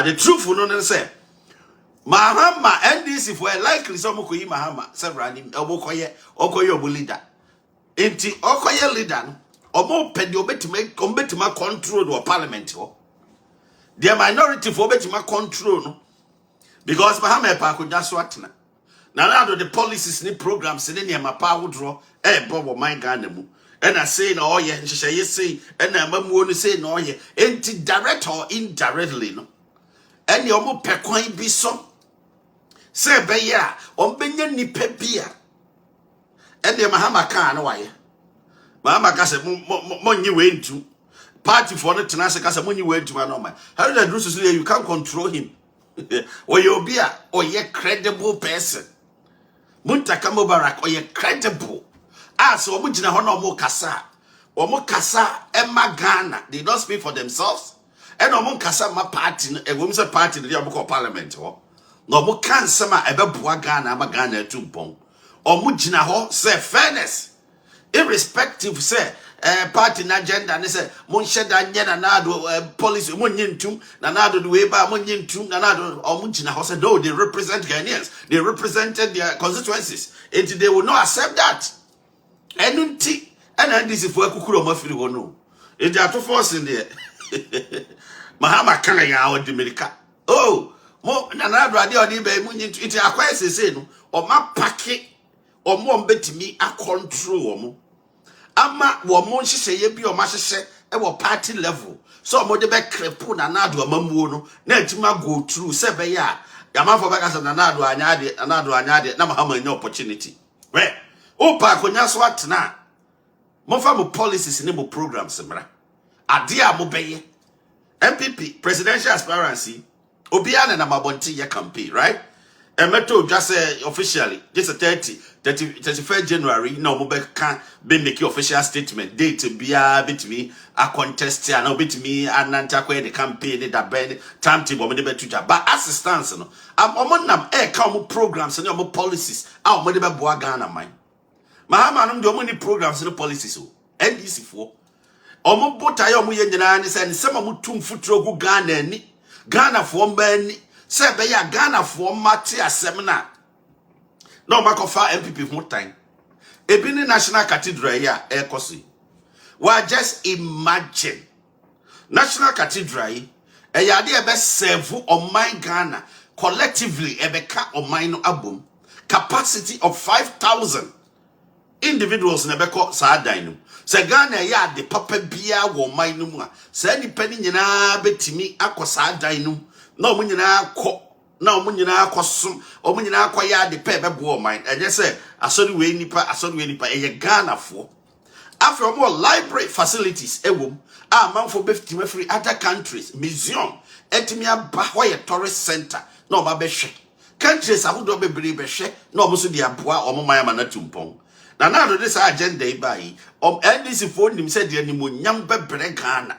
the truth will not say Mahama NDC for likely some could Mahama several okoye leader. Enti okoye leader omo pedi obetima control the parliament ho. The minority for obetima control no. Because Mahama pa ko jaswatna. Na the policies ni programs ni ma pa wodro bobo my Ghana mu. And I say no ye nhye say and amamuo no say no ye. Enti direct or indirectly no. And you mo pekwan bi so say be ya on benya nipa bia and the Mahama kan why Mahama ka say monyi we ntu party for no tenase ka say monyi we ntu anoma how did Iddrisu say you can't control him or you be a or ye credible person Muntaka Mubarak or ye credible so omo gina ho na omo kasa Emma Ghana they don't speak for themselves and omo kasa ma party e wo say party dey omo parliament ho no mo kan sama ebeboa Ghana ama Ghana tumpon omo gina ho say fairness irrespective say party na agenda ne say mo nheda nye na nado policy mo nyintum na nado the way ba mo nyintum na nado omo gina ho say no they represent Ghanaians they represented their constituencies and they will not accept that enunti and NDC for akukuro mafiri ho no e dey to force in there Mahama kan ya o America oh mo na nado ade odi ba mu nyintu iti akwa sese no o ma pake o mo mbetimi a control o mo ama wo mo nhihye bi o ma hyehyɛ e wo party level so mo de be crepo na nado amamuo no na atima go through se be ya yamafo be ka se na nado anyade na Mahama nya opportunity we o pa konya so atena mo fa mo policies ni mo programs mra ade a mo beye MPP presidential aspirancy Obiane na mabonti ye campaign, right? And meto just officially, just a 31st January, no mo can be make official statement. Date be a bit me a contest and no bit me and nantakwe the campaign that ben time table me betuja. But assistance no. I'm on nam come programs and your policies. Our money be boa Ghana mine. Mahama no do money programs and policies so. NDC for. Omo bota yo mo ye nyina ni say nsema mo tum futuro gu Ghana ni. Ghana for mbani say be ya Ghana for mate asem na no makofa MPP for time ebi ni National Cathedral ya ekosi wa just imagine National Cathedral e ya de be serve on my Ghana collectively ebeka on my no abom capacity of 5,000 individuals na beko sa dan se Ghana ya de papa bia wo man no mu a se ni pani nyina betimi akosa dan no na omu nyina akọ na omu nyina akosom omu nyina akoya de pe bebo man enye se asori we nipa eye Ghana fo after more library facilities ewom a manfo befitima free other countries museum etimi aba hoye tourist center na oba behwe countries ahodo bebre behwe na omo so de aboa omo man ama na tumpon na do this agenda ibai NDC for nim said the animonyam bebre Ghana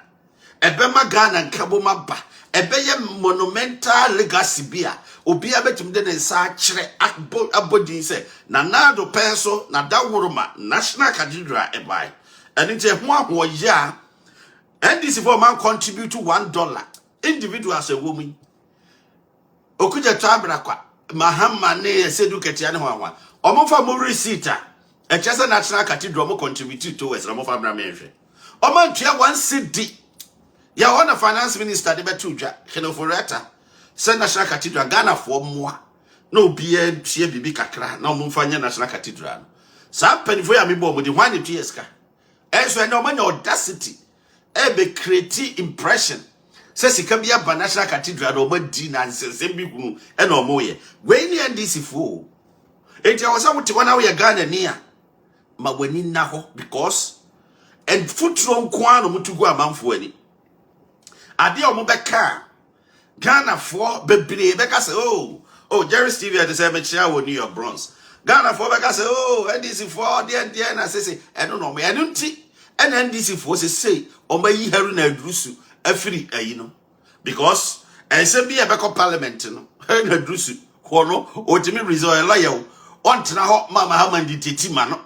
ebema Ghana nkaboma ba ebeye monumental legacy bia obi abetum de nsa kire abodin say na do penso na dawuruma National Cathedral ebai enite ho ahoya NDC for man contribute to $1 individuals a woman okuja tabra kwa Mahama ne sedu ketia ne ho anwa omofa mo receipt a chesa National Cathedral mo contribute to West Ramofa Bramehwe. Oman tua 1 cedi. Ya wana finance minister de betuja. Henoforeta. Send National Cathedral Ghana for moi. No biye tie bibi kakra. Na omfanya National Cathedral. Sa penifo ya mibo mo di hwan de yeska. Enso ene omanya audacity. Be create impression. Say sika bia ba National Cathedral do ma di na nsensem bi hunu ene omoye. We ni NDC fo. Enti awasa muti wana we Ghana nia. Ma wani na ho because and futuro nko no mutugu amanfo ani ade o mo beka Ghana for bebre beka say oh Jerry Stevie at the same chair wo New York Bronx Ghana for beka say NDC for there na say no me enunti NDC for say o ma yi Haruna Iddrisu afiri ayi no because ensem bi e beka parliament no Haruna Iddrisu ho no otimi resolve la ye on tena ho mama hamandi tetima no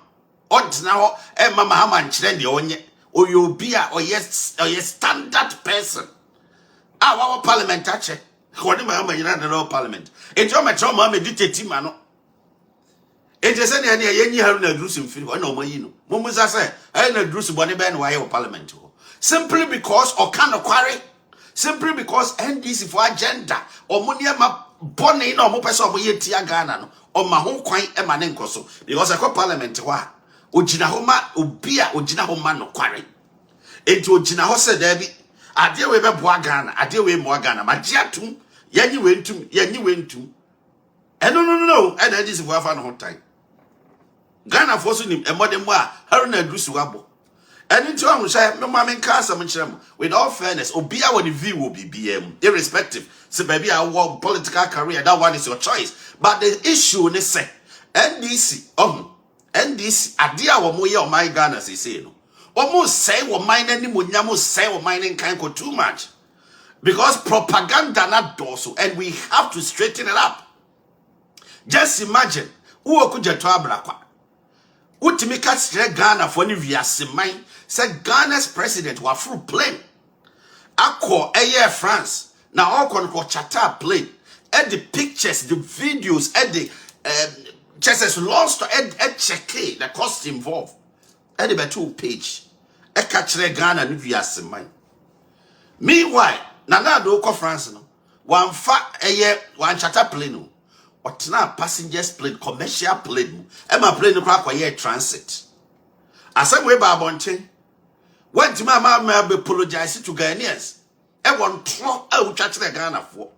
Odna ho mama Mahama nkyere de onye oyobi a oye standard person. Our parliament ache Kodi Mahama nyina na parliament. Enti o metra Mahama dictate ma no. Enti se ne yenyi Haruna Iddrisu mfiri ho na o mayi no. Mumusa say na Iddrisu bone be na wa ye parliament ho. Simply because o kan kware. Simply because NDC for agenda or money ma bone na o mo pese o ye tia Ghana no. O ma ho kwan e ma ne nkoso because e parliament ho a ogina ho ma obi a ogina ho ma no kware. Enti ogina ho se da bi ade we be boa Ghana, ade we mo Ghana, ma gi atum, yanyi we ntum. No. And that is for afa no time. Ghana for so nim emode mo a Haruna Iddrisu abo. And into am say me ma men ka asam nkyerem. With all fairness, obi a woni view will be BM irrespective. So baby I want political career, that one is your choice. But the issue ne say NDC, NDC ade a wo mo ye o my Ghana say no. Almost say what mine any munyamo say what mine can't go too much. Because propaganda not dorsal and we have to straighten it up. Just imagine who could you abrakwa. Utimika stre Ghana for any via mine said Ghana's president were full plane. Akko Air France. Now all con chata plane. And the pictures, the videos, and the just lost and check the cost involved. And the 2 page. E kachre Ghana ni viase man. Meanwhile, nana do ko France no. Wan fa wan charter plane no. Otna passengers plane, commercial plane. E ma plane no kwa ye transit. Asem we ba abonchen. When ti ma be apologize to Ghanaians. E won tro e wo twachre Ghana fo.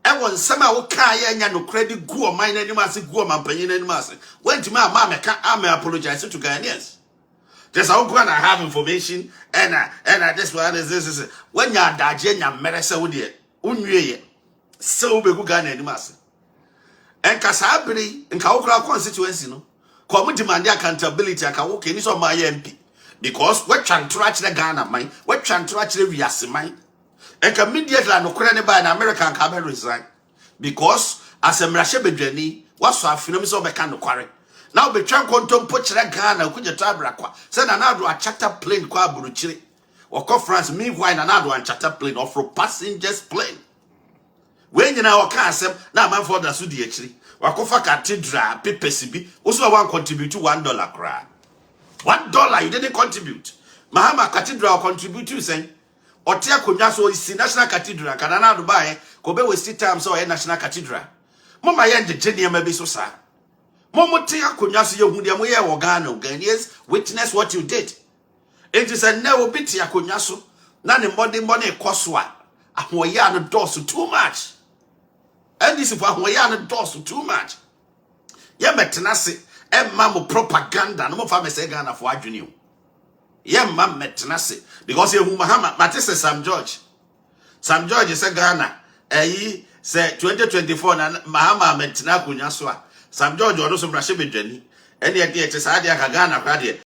E won sama wo kan ye nya no credit go o man anim ase go o mampanyin anim ase. When ti ma apologize to Ghanaians. Just how can I have information and this one is this. When you are daje nya merese wo de unwie so be go Ghana anim ase. En kasa bere nka wo kra constituency no. Ko mu demand accountability aka wo keni so ma MP because we twantra kire Ghana man, we twantra kire wiase man. En ka immediately no kra ne ba na American ka be resign because as a mrahye bedwani waso afino so be ka no kware. Now be trying to put Ghana kuja tabrakwa. Say na do a charter plane kwa buruchiri. Wako France meanwhile na do a charter plane or for passengers plane. When you now can asem na man for da so di achiri. Wako fa cathedral pepesibi. Also one contribute to $1 cry. $1 you didn't contribute. Mahama cathedral contribute to saying Otia kunya so is national cathedral kanana do buy ko be waste time so national cathedral. Mama ye nje maybe so sa. Momote akonya so yehu de mo ye wo Ghana Ghanaians witness what you did. It is a never bit akonya so na ne mbode ekoso a ahoya no dose too much. And this for ahoya no dose too much. Ye metena se emma mo propaganda no mo fa me say Ghana for adwene o. Ye emma metena se because yehu Mahama matese Sam George say Ghana say 2024 na Mahama metena akonya so a Sam George also brashe bedwani. Any idea to say Ghana